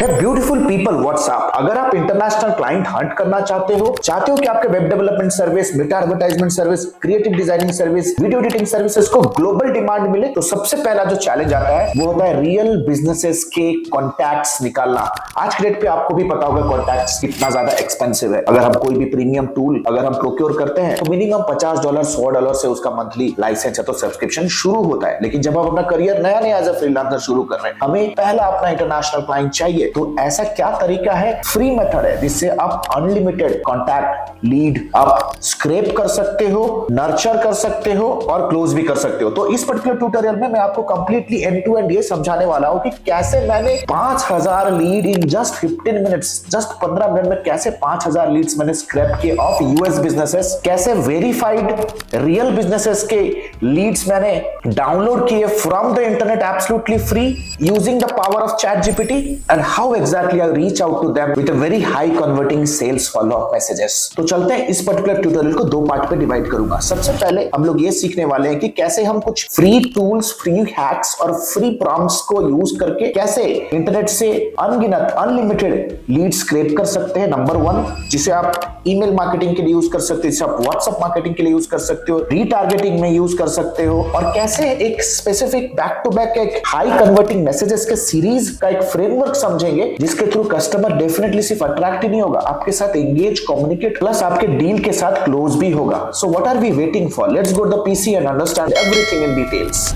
है beautiful people WhatsApp. अगर आप इंटरनेशनल क्लाइंट हंट करना चाहते हो कि आपके web development service, Meta advertisement service, creative designing service, video editing services को ग्लोबल डिमांड मिले, तो सबसे पहला जो चैलेंज आता है वो होता है रियल बिजनेसेस के कॉन्टैक्ट्स निकालना। आज के डेट पे आपको भी पता होगा कॉन्टैक्ट्स कितना ज्यादा एक्सपेंसिव है। अगर हम कोई भी प्रीमियम टूल अगर हम प्रोक्योर करते हैं तो मिनिमम $50 $100 से उसका मंथली लाइसेंस है तो सब्सक्रिप्शन शुरू होता है। लेकिन जब आप अपना करियर नया नया एज अ फ्रीलांसर शुरू कर रहे हैं, हमें पहला अपना इंटरनेशनल क्लाइंट चाहिए। तो ऐसा क्या तरीका है, फ्री मेथड है जिससे आप अनलिमिटेड कॉन्टैक्ट लीड आप स्क्रैप कर सकते हो, नर्चर कर सकते हो और क्लोज भी कर सकते हो। तो इस पर्टिकुलर ट्यूटोरियल में मैं आपको कंप्लीटली एंड टू एंड ये समझाने वाला हूं कि कैसे मैंने 5000 lead in just 15 minutes, just 15 minute में कैसे 5000 लीड्स मैंने स्क्रैप किए ऑफ यूएस बिजनेसेस, कैसे वेरीफाइड रियल बिजनेसेस के लीड्स मैंने डाउनलोड किए from the internet absolutely free using the power of ChatGPT, and how exactly I reach out to them with a very high converting sales follow up messages। तो चलते हैं, इस particular tutorial को दो part पे divide करूंगा। सबसे पहले हम लोग ये सीखने वाले हैं कि कैसे हम कुछ फ्री टूल्स, फ्री हैक्स और फ्री प्रॉम्प्ट्स को यूज करके कैसे इंटरनेट से अनगिनत अनलिमिटेड लीड स्क्रैप कर सकते हैं। नंबर 1, जिसे आप ईमेल मार्केटिंग के लिए यूज कर सकते हो, जिसे आप व्हाट्सएप मार्केटिंग के लिए यूज कर सकते हो, रीटारगेटिंग में यूज कर सकते हो, और कैसे एक स्पेसिफिक बैक टू बैक एक हाई कन्वर्टिंग मैसेजेस के सीरीज का एक फ्रेमवर्क समझेंगे जिसके थ्रू कस्टमर डेफिनेटली सिर्फ अट्रैक्ट ही नहीं होगा, आपके साथ एंगेज, कम्युनिकेट प्लस आपके डील के साथ क्लोज भी होगा। So what are we waiting for? Let's go to the PC and understand everything in details.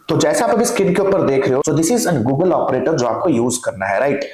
तो जैसे आप अभी स्क्रीन के ऊपर देख रहे हो, so this is an Google operator जो आपको यूज करना है, राइट।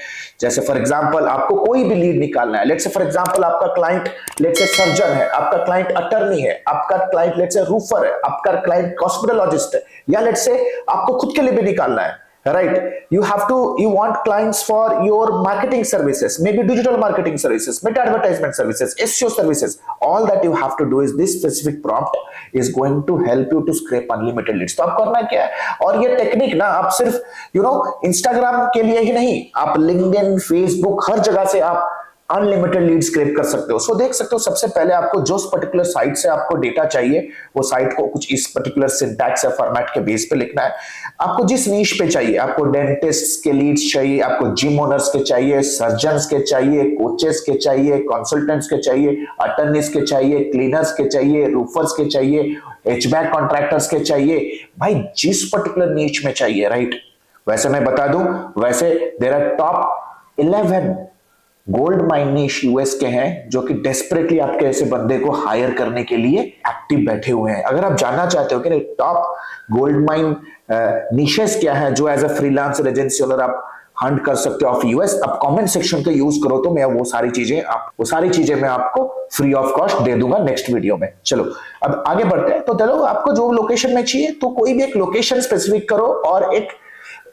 जैसे फॉर एग्जांपल आपको कोई भी लीड निकालना है, लेट्स से फॉर एग्जांपल आपका क्लाइंट लेट्स से सर्जन है, आपका क्लाइंट अटर्नी है, आपका क्लाइंट लेट्स से रूफर है, आपका क्लाइंट कॉस्मेटोलॉजिस्ट है, या लेट्स से आपको खुद के लिए भी निकालना है, right? You want clients for your marketing services, maybe digital marketing services, meta advertisement services, SEO services. All that you have to do is this specific prompt is going to help you to scrape unlimited leads। तो आप करना क्या है, और ये technique ना आप सिर्फ इंस्टाग्राम के लिए ही नहीं, आप लिंक्डइन, फेसबुक, हर जगह से आप अनलिमिटेड लीड स्क्रैप कर सकते हो। सो देख सकते हो, सबसे पहले आपको जो पर्टिकुलर साइट से आपको डेटा चाहिए वो साइट को कुछ इस पर्टिकुलर सिंटैक्स या फॉर्मेट के बेस पे लिखना है। आपको जिस नीश पे चाहिए, आपको डेंटिस्ट के लीड्स चाहिए, आपको जिम ओनर्स के चाहिए, सर्जन्स के चाहिए, कोचेस के चाहिए, कंसल्टेंट्स के चाहिए, अटर्नीज के चाहिए, क्लीनर्स के चाहिए, रूफर्स के चाहिए, एचवैक कॉन्ट्रैक्टर्स के चाहिए, भाई जिस पर्टिकुलर नीच में चाहिए, राइट। वैसे मैं बता दूं, वैसे there are top 11 gold mine niche US के हैं जो कि डेस्परेटली आपके ऐसे बंदे को हायर करने के लिए एक्टिव बैठे हुए हैं। अगर आप जानना चाहते हो कि टॉप गोल्ड माइन निशेस क्या है जो as a freelancer agency owner आप हंट कर सकते हो ऑफ यूएस, आप कमेंट सेक्शन का यूज करो तो मैं वो सारी चीजें मैं आपको फ्री ऑफ कॉस्ट दे दूंगा नेक्स्ट वीडियो में। चलो अब आगे बढ़ते हैं। तो चलो, आपको जो लोकेशन में चाहिए तो कोई भी एक लोकेशन स्पेसिफिक करो और एक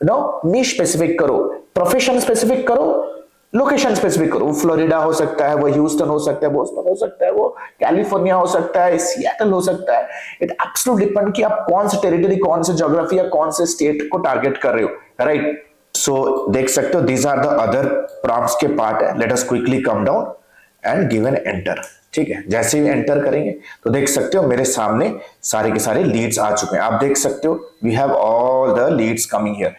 निश स्पेसिफिक करो, प्रोफेशन स्पेसिफिक करो, लोकेशन स्पेसिफिक करो। वो फ्लोरिडा हो सकता है, वो ह्यूस्टन हो सकता है, बोस्टन हो सकता है, वो कैलिफोर्निया हो सकता है, सिएटल हो सकता है। इट एब्सोल्युटली डिपेंड कि आप कौन से टेरिटरी, कौन से ज्योग्राफी या कौन से स्टेट को टारगेट कर रहे हो, राइट। सो देख सकते हो, these are the other prompts के पार्ट है। Let us quickly come down and give an enter. ठीक है, जैसे ही एंटर करेंगे तो देख सकते हो मेरे सामने सारे के सारे लीड्स आ चुके हैं। आप देख सकते हो we have all the leads coming here.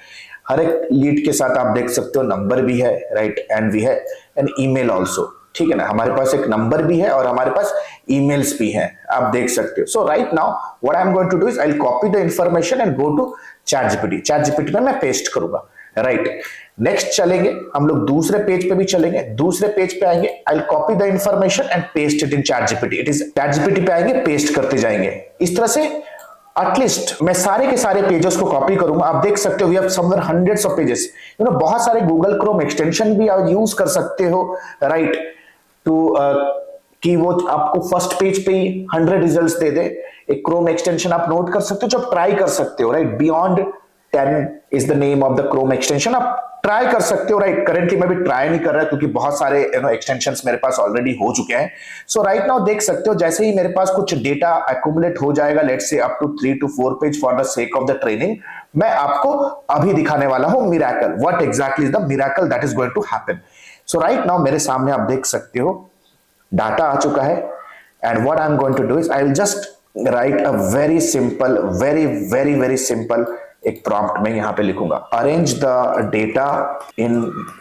हर एक लीड के साथ आप देख सकते हो नंबर भी है, राइट, एंड वी है एन ईमेल आल्सो। ठीक है ना, हमारे पास एक नंबर भी है और हमारे पास ईमेल्स भी हैं, आप देख सकते हो। So right now what I am going to do is I will copy the information and go to ChatGPT में मैं पेस्ट करूंगा, राइट। नेक्स्ट चलेंगे हम लोग, दूसरे पेज पे भी चलेंगे। दूसरे पेज पे आएंगे, आई will copy the information and paste it in ChatGPT। It is ChatGPT पे आएंगे, पेस्ट करते जाएंगे। इस तरह से एटलीस्ट मैं सारे के सारे पेजेस को कॉपी करूंगा। आप देख सकते हो we have somewhere hundreds of pages. बहुत सारे गूगल क्रोम एक्सटेंशन भी आप यूज कर सकते हो, राइट, टू कि वो आपको फर्स्ट पेज पे ही 100 रिजल्ट्स दे दे। एक क्रोम एक्सटेंशन आप नोट कर सकते हो जो आप ट्राई कर सकते हो, right. Beyond 10 is the name of the Chrome extension, आप ट्राई कर सकते हो, राइट। करेंटली मैं भी ट्राई नहीं कर रहा क्योंकि बहुत सारे एक्सटेंशंस मेरे पास ऑलरेडी हो चुके हैं। सो राइट नाउ देख सकते हो, जैसे ही मेरे पास कुछ डेटा एक्यूमुलेट हो जाएगा, let's say up to 3 to 4 page for the sake of the training, मैं आपको अभी दिखाने वाला हूं miracle. What exactly is the miracle that is going to happen. So right now मेरे सामने आप देख सकते हो डाटा आ चुका है, and what I am going to do is I will just write a very simple, very very very simple एक प्रॉम्प्ट में यहां पे लिखूंगा, arrange the data in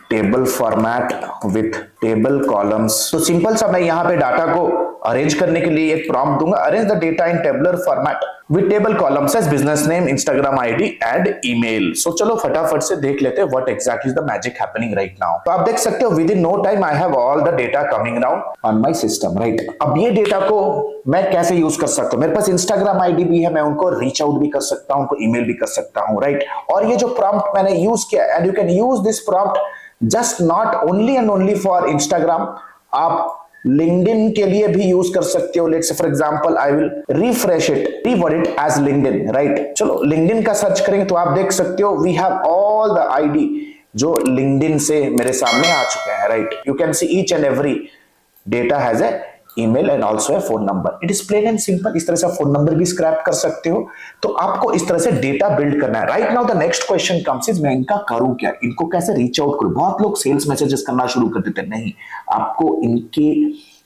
table format with table columns. तो सिंपल सा मैं यहां पे डाटा को अरेंज करने के लिए एक प्रॉम्प्ट दूंगा, arrange the data in tabular format with table columns as business name, Instagram ID and email. So चलो फटाफट से देख लेते हैं what exactly is the magic happening right now. तो आप देख सकते हो within no time I have all the data coming down on my system, right. अब ये डेटा को मैं कैसे यूज कर सकता हूं, मेरे पास इंस्टाग्राम आईडी भी है, मैं उनको रीच आउट भी कर सकता हूं, उनको ईमेल भी कर सकता हूं, राइट। और ये जो प्रॉम्प्ट मैंने यूज किया, and you can use this prompt just not only and only for Instagram, आप लिंक्डइन के लिए भी यूज कर सकते हो। Let's say for example I will refresh it, reword it as LinkedIn, right. चलो लिंक्डइन का सर्च करेंगे तो आप देख सकते हो we have all the ID जो लिंक्डइन से मेरे सामने आ चुके हैं, right. You can see each and every data has a email and also a phone number. It is plain and simple. इस तरह से फोन नंबर भी स्क्रैप कर सकते हो। तो आपको इस तरह से डेटा बिल्ड करना है। Right now the next question comes is मैं इनका करूं क्या, इनको कैसे रीच आउट करूं। बहुत लोग सेल्स मैसेजेस करना शुरू कर देते हैं, नहीं, आपको इनके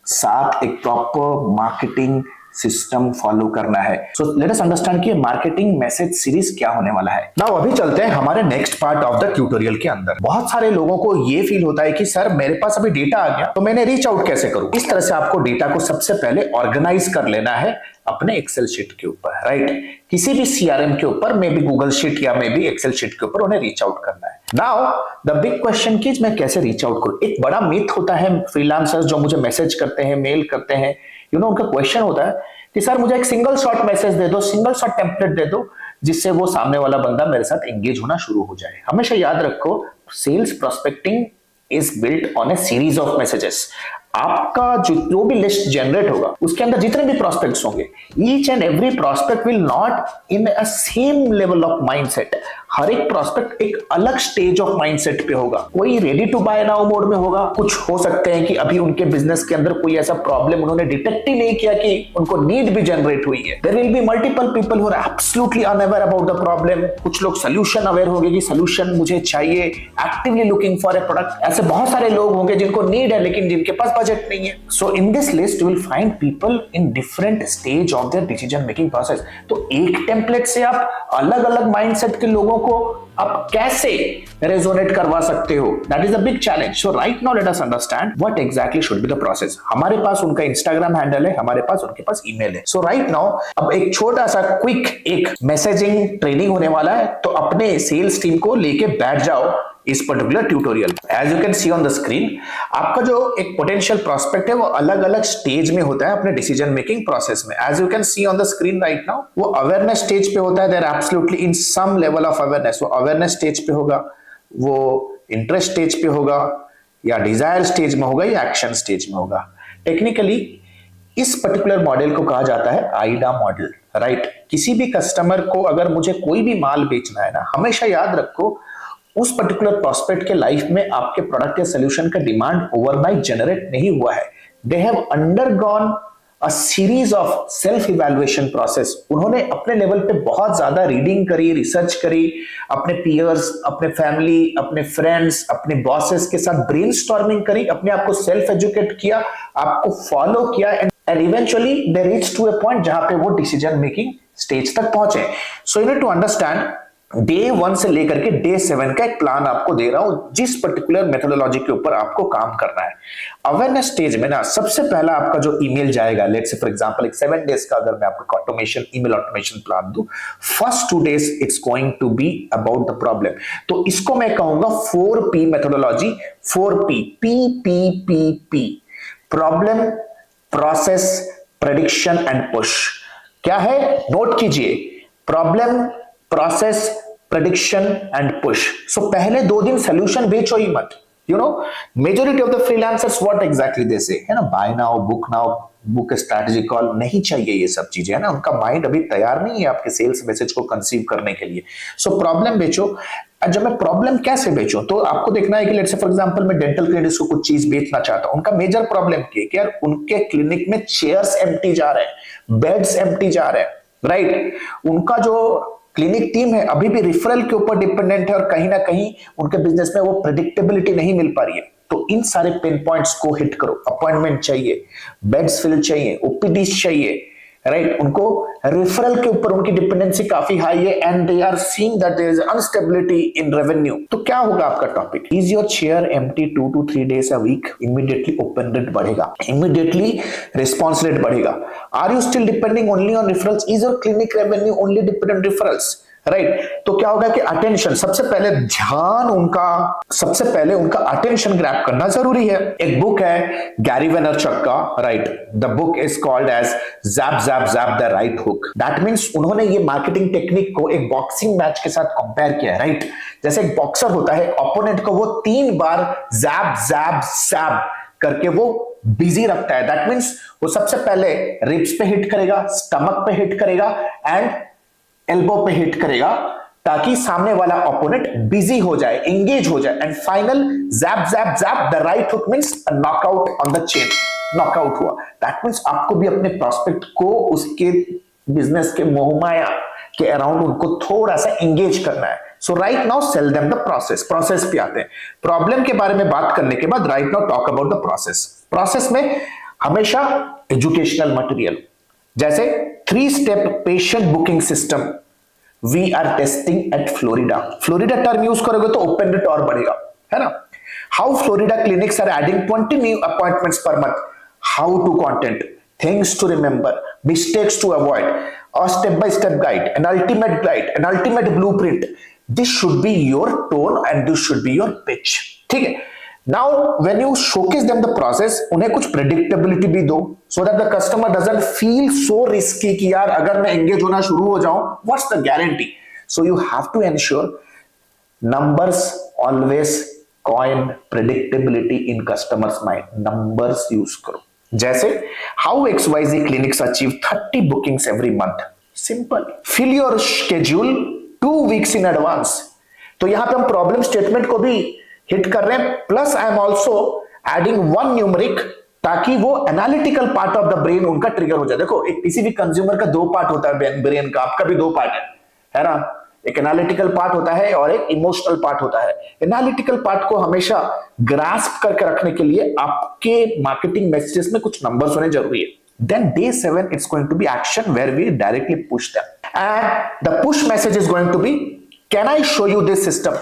साथ एक प्रॉपर मार्केटिंग सिस्टम फॉलो करना है। सो लेट अस अंडरस्टैंड कि मार्केटिंग मैसेज सीरीज क्या होने वाला है। नाउ अभी चलते हैं हमारे next part of the tutorial के अंदर। बहुत सारे लोगों को ये फील होता है कि सर मेरे पास अभी डेटा आ गया तो मैंने रीच आउट कैसे करूं। इस तरह से आपको डेटा को सबसे पहले ऑर्गेनाइज कर लेना है अपने एक्सेल शीट के ऊपर, राइट। किसी भी सीआरएम के ऊपर, मे बी गूगल शीट या मे बी एक्सेल शीट के ऊपर उन्हें रीच आउट करना है। नाउ द बिग क्वेश्चन की मैं कैसे रीच आउट करूं। एक बड़ा मिथ होता है फ्रीलांसर्स जो मुझे मैसेज करते हैं, मेल करते हैं, उनका क्वेश्चन होता है कि सर मुझे एक सिंगल शॉट मैसेज दे दो, सिंगल शॉट टेम्पलेट दे दो, जिससे वो सामने वाला बंदा मेरे साथ एंगेज होना शुरू हो जाए। हमेशा याद रखो, sales prospecting is built on a series of messages. आपका जो भी लिस्ट जनरेट होगा उसके अंदर जितने भी प्रोस्पेक्ट्स होंगे, each and every prospect will not in a same level of mindset. हर एक प्रोस्पेक्ट एक अलग स्टेज ऑफ माइंडसेट पे होगा। कोई ready to buy now mode में होगा, कुछ हो सकते हैं कि अभी उनके बिजनेस के अंदर कोई ऐसा प्रॉब्लम उन्होंने डिटेक्ट ही नहीं किया कि उनको नीड भी जनरेट हुई है। There will be multiple people who are absolutely unaware about the problem. कुछ लोग सोल्यूशन अवेयर होंगे कि सोल्यूशन मुझे चाहिए, actively looking for a product. ऐसे बहुत सारे लोग होंगे जिनको नीड है लेकिन जिनके पास बजट नहीं है। So in this list you will find people in different stage of their decision making process. तो एक टेम्पलेट से आप अलग अलग माइंडसेट के लोगों को आप कैसे रेजोनेट करवा सकते हो, that is a big challenge. So right now let us understand what exactly should be the process. हमारे पास उनका इंस्टाग्राम हैंडल है, हमारे पास उनके पास ईमेल है। सो राइट नाउ अब एक छोटा सा क्विक एक मैसेजिंग ट्रेनिंग होने वाला है, तो अपने सेल्स टीम को लेके बैठ जाओ इस particular tutorial. As you can see on the screen, आपका जो एक पोटेंशियल प्रोस्पेक्ट है वो अलग अलग स्टेज में होता है अपने डिसीजन मेकिंग प्रोसेस में। As you can see on the screen right now, वो अवेयरनेस स्टेज पे होता है, there absolutely in some level of awareness. वो अवेयरनेस स्टेज पे होगा, वो इंटरेस्ट स्टेज पे होगा, या डिजायर स्टेज में होगा, या एक्शन स्टेज में होगा। टेक्निकली इस पर्टिकुलर मॉडल को कहा जाता है आईडा मॉडल, राइट। किसी भी कस्टमर को अगर मुझे कोई भी माल बेचना है ना, हमेशा याद रखो उस पर्टिकुलर प्रोस्पेक्ट के लाइफ में आपके प्रोडक्ट या सोल्यूशन का डिमांड ओवरनाइट जनरेट नहीं हुआ है। They have undergone a series of self evaluation process. उन्होंने अपने लेवल पे बहुत ज्यादा रीडिंग करी, रिसर्च करी, अपने पीयर्स, अपने फैमिली, अपने फ्रेंड्स, अपने बॉसेस के साथ ब्रेनस्टॉर्मिंग करी, अपने आप को सेल्फ एजुकेट किया, आपको फॉलो किया, and eventually they reach to a point जहां पे वो डिसीजन मेकिंग स्टेज तक पहुंचे। So you need to understand, day 1 से लेकर के डे 7 का एक प्लान आपको दे रहा हूं, जिस पर्टिकुलर मेथोडोलॉजी के ऊपर आपको काम करना है। अवेयरनेस स्टेज में ना सबसे पहला आपका जो ईमेल जाएगा, लेट्स से फॉर एग्जांपल एक 7 डेज का अगर मैं आपको ऑटोमेशन ईमेल ऑटोमेशन प्लान दूं, first 2 days it's going to be about the problem. तो इसको मैं कहूंगा 4P methodology. 4P, P, problem, process, prediction and push. क्या है, नोट कीजिए, problem, process, prediction and push. So पहले 2 दिन सोल्यूशन बेचो ही मत। You know majority of the freelancers what exactly they say, है ना, buy now, book strategy call, नहीं चाहिए ये सब चीजें, है ना। उनका माइंड अभी तैयार नहीं है आपके सेल्स मैसेज को कंसीव करने के लिए। सो प्रॉब्लम बेचो। जब मैं प्रॉब्लम कैसे बेचूं, तो आपको देखना है कि लेट्स से फॉर एग्जांपल मैं डेंटल क्लिनिक को कुछ चीज बेचना चाहता हूं। उनका मेजर प्रॉब्लम क्या है कि यार उनके क्लिनिक में चेयर्स एम्प्टी जा रहे हैं, बेड्स एम्प्टी जा रहे हैं, राइट। उनका जो क्लिनिक टीम है अभी भी रिफरल के ऊपर डिपेंडेंट है, और कहीं ना कहीं उनके बिजनेस में वो प्रेडिक्टेबिलिटी नहीं मिल पा रही है। तो इन सारे पेन पॉइंट्स को हिट करो। अपॉइंटमेंट चाहिए, बेड्स फिल चाहिए, ओपीडीज चाहिए, राइट उनको रेफरल के ऊपर उनकी डिपेंडेंसी काफी हाई है and they are seeing that there is instability in revenue. तो क्या होगा आपका topic, is your chair empty 2 to 3 days a week, immediately open rate बढ़ेगा, इमीडिएटली रिस्पॉन्स रेट बढ़ेगा। Are you still depending only on referrals, is your clinic revenue only dependent referrals, right तो क्या होगा कि अटेंशन, सबसे पहले ध्यान उनका, सबसे पहले उनका अटेंशन ग्रैब करना जरूरी है। एक बुक है गैरी वेनरचक का, right the book is called as jab jab jab the right hook. That means उन्होंने ये मार्केटिंग टेक्निक को एक बॉक्सिंग मैच के साथ कंपेयर किया है, राइट जैसे एक बॉक्सर होता है, ओपोनेंट को वो 3 बार जैप जैप जैप करके वो बिजी रखता है। दैट मींस वो सबसे पहले रिब्स पे हिट करेगा, स्टमक पे हिट करेगा एंड एल्बो पे हिट करेगा ताकि सामने वाला ओपोनेंट बिजी हो जाए, एंगेज हो जाए and final JAP jab jab the right hook means knockout on the chain, knockout हुआ। दैट मींस आपको भी अपने प्रोस्पेक्ट को उसके बिजनेस के मोहमाया के अराउंड उनको थोड़ा सा एंगेज करना है। So right now sell them the process. Process पे आते हैं, प्रॉब्लम के बारे में बात करने के बाद right now talk about the process. Process में हमेशा एजुकेशनल मटेरियल, जैसे 3 step patient booking system we are testing at Florida. Florida term use करोगे तो ओपन रेट और बढ़ेगा, है ना। How Florida clinics are adding 20 new appointments per month, how to content, things to remember, mistakes to avoid, a step by step guide, an ultimate blueprint. This should be your tone and this should be your pitch. ठीक है। Now when you showcase them the process, उन्हें कुछ predictability भी दो so that the customer doesn't feel so risky कि यार अगर मैं engage होना शुरू हो जाऊं, what's the guarantee? So you have to ensure numbers always coin predictability in customers mind. Numbers use करो। जैसे how XYZ clinics achieve 30 bookings every month. Simple. Fill your schedule 2 weeks in advance. तो यहां पे हम problem statement को भी hit कर रहे हैं, plus I am also adding 1 numeric ताकि वो analytical part of the brain उनका ट्रिगर हो जाए। देखो एक किसी भी कंज्यूमर का 2 पार्ट होता है ब्रेन का, आपका भी 2 पार्ट है ना। एक एनालिटिकल पार्ट होता है और एक इमोशनल पार्ट होता है। एनालिटिकल पार्ट को हमेशा ग्रास्प करके रखने के लिए आपके मार्केटिंग मैसेजेस में कुछ नंबर्स होने जरूरी है। Then day 7 it's going to be action where we directly push them, and the push message is going to be, can I show you this system,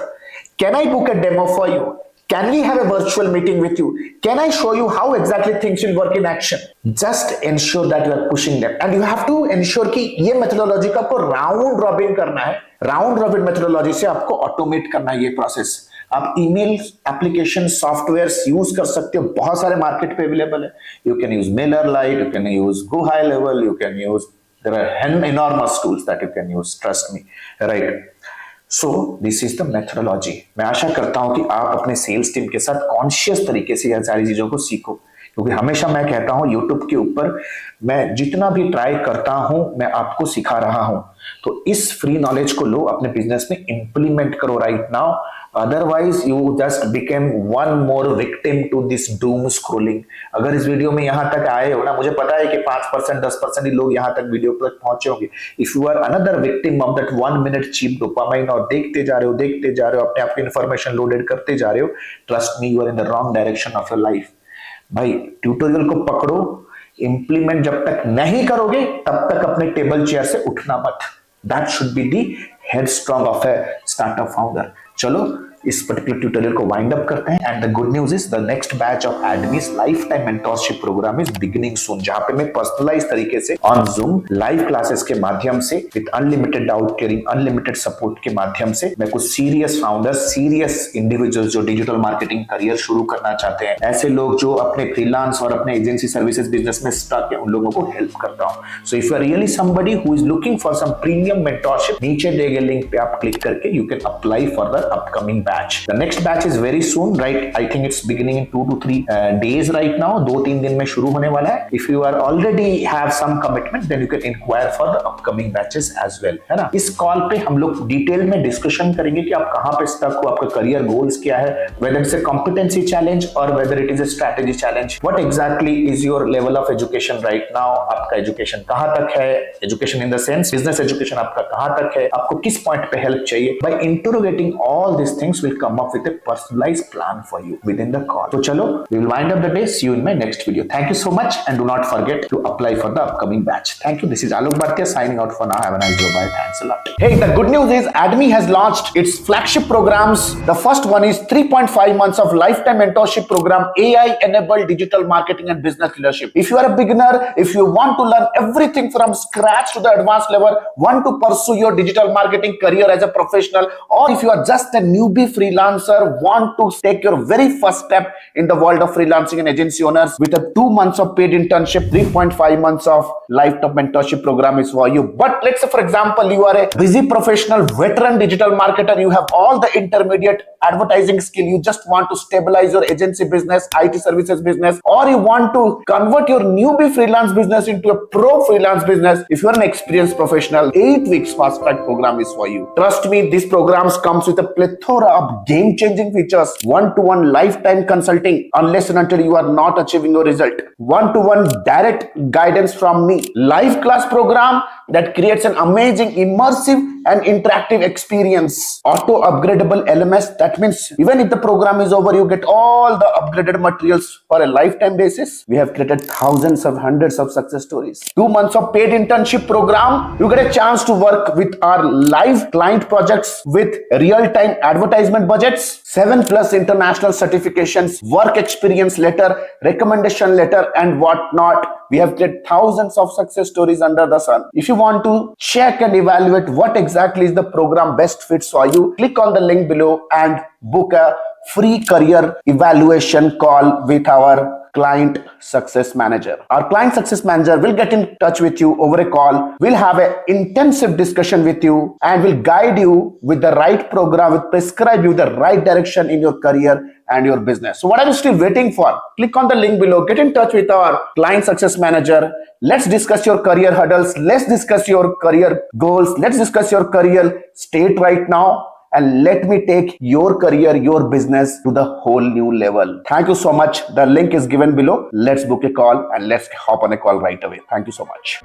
can I book a demo for you, can we have a virtual meeting with you, can I show you how exactly things will work in action. Just ensure that you are pushing them and you have to ensure कि ये methodology का आपको round robin करना है। Round robin methodology से आपको automate करना है ये प्रोसेस। आप ईमेल एप्लीकेशन सॉफ्टवेयर्स यूज कर सकते हो, बहुत सारे मार्केट पे अवेलेबल है। You can use MailerLite, you can use GoHighLevel, you can use, there are enormous tools that you can use, trust me, right? So this is the methodology. मैं आशा करता हूं कि आप अपने sales team के साथ conscious तरीके से यह सारी चीजों को सीखो, क्योंकि हमेशा मैं कहता हूं YouTube के ऊपर मैं जितना भी ट्राई करता हूं मैं आपको सिखा रहा हूं। तो इस फ्री नॉलेज को लो, अपने बिजनेस में इंप्लीमेंट करो right now, otherwise you just became one more victim to this doom scrolling. अगर इस वीडियो में यहां तक आए हो ना, मुझे पता है कि 5% 10% ही लोग यहां तक वीडियो तक पहुंचे होंगे। If you are another victim of that 1 minute cheap dopamine और देखते जा रहे हो अपने आप की इंफॉर्मेशन लोडेड करते जा रहे हो, trust me you are in the wrong direction of your life. भाई ट्यूटोरियल को पकड़ो, इंप्लीमेंट जब तक नहीं करोगे तब तक अपने टेबल चेयर से उठना मत। That should be the headstrong of a startup founder. चलो इस पर्टिकुलर ट्यूटोरियल को वाइंड अप करते हैं and the good news is the next batch of admis lifetime mentorship program is beginning soon, जहां पे मैं पर्सनलाइज तरीके से ऑन जूम लाइव क्लासेस के माध्यम से with unlimited doubt clearing, unlimited support के माध्यम से मैं कुछ सीरियस फाउंडर्स, सीरियस इंडिविजुअल्स जो डिजिटल मार्केटिंग करियर शुरू करना चाहते हैं, ऐसे लोग जो अपने फ्रीलांस और अपने एजेंसी सर्विसेज बिजनेस में स्टक है, उन लोगों को हेल्प करता हूं। So if you are really somebody who is looking for some premium mentorship, नीचे दिए गए लिंक पे आप क्लिक करके you can apply for the upcoming batch. The next batch is very soon, right? I think it's beginning in 2 to 3 days right now. 2-3 दिन में शुरू होने वाला है। If you are already have some commitment, then you can inquire for the upcoming batches as well, है ना। इस call पे हम लोग डिटेल में डिस्कशन करेंगे कि आप कहाँ पे स्टक हो, आपका करियर गोल्स क्या है, whether it's a competency challenge or whether it is a strategy challenge. What exactly is your level of education right now? आपका एजुकेशन कहाँ तक है, education in the sense business education आपका कहाँ तक है, आपको किस पॉइंट पे हेल्प चाहिए। By interrogating all these things, agents will come up with a personalized plan for you within the call. So chalo, we will wind up the day. See you in my next video. Thank you so much, and do not forget to apply for the upcoming batch. Thank you. This is Alok Bhatia signing out for now. Have a nice day. Bye. Thanks a lot. Hey, the good news is Admi has launched its flagship programs. The first one is 3.5 months of lifetime mentorship program, AI-enabled digital marketing and business leadership. If you are a beginner, if you want to learn everything from scratch to the advanced level, want to pursue your digital marketing career as a professional, or if you are just a newbie freelancer, want to take your very first step in the world of freelancing and agency owners, with a 2 months of paid internship, 3.5 months of lifetime mentorship program is for you. But let's say, for example, you are a busy professional, veteran digital marketer, you have all the intermediate advertising skill, you just want to stabilize your agency business, IT services business, or you want to convert your newbie freelance business into a pro freelance business. If you are an experienced professional, 8 weeks fast track program is for you. Trust me, these programs comes with a plethora of game-changing features, one-to-one lifetime consulting unless and until you are not achieving your result, one-to-one direct guidance from me, live class program that creates an amazing immersive and interactive experience, auto upgradable LMS. That means even if the program is over, you get all the upgraded materials for a lifetime basis. We have created thousands of hundreds of success stories. 2 months of paid internship program, you get a chance to work with our live client projects with real-time advertisement budgets, 7+ international certifications, work experience letter, recommendation letter, and whatnot. We have created thousands of success stories under the sun. If you want to check and evaluate what exactly is the program best fits for you, click on the link below and book a free career evaluation call with our client success manager. Our client success manager will get in touch with you over a call. We'll have an intensive discussion with you and will guide you with the right program, will prescribe you the right direction in your career and your business. So what are you still waiting for? Click on the link below, get in touch with our client success manager. Let's discuss your career hurdles. Let's discuss your career goals. Let's discuss your career state right now. And let me take your career, your business to the whole new level. Thank you so much. The link is given below. Let's book a call and let's hop on a call right away. Thank you so much.